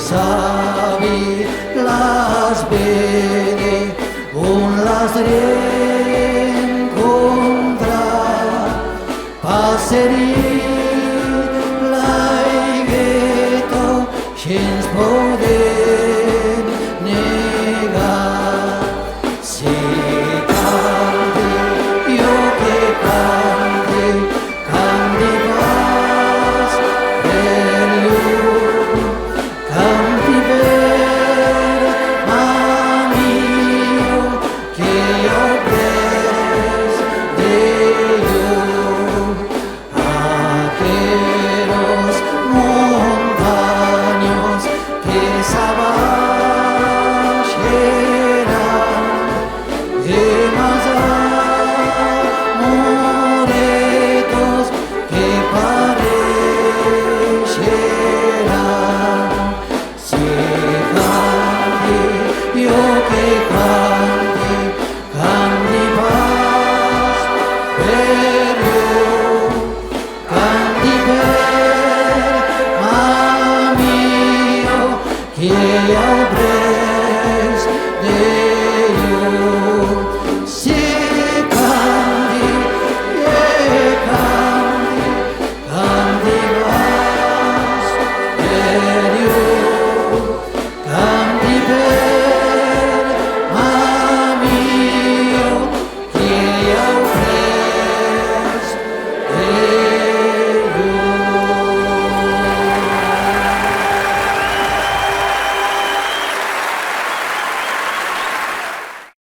sabi las bene un las reencontrar passerir l'aigeto sense poder negar se canti io che canti canti vas per lui canti per amico che io pres de io aqueros montaños que sabajeran de más amoretos que parecerán si canti io che canti canti paz per io canti per amio che io pres de io si canti canti canti paz per io canti per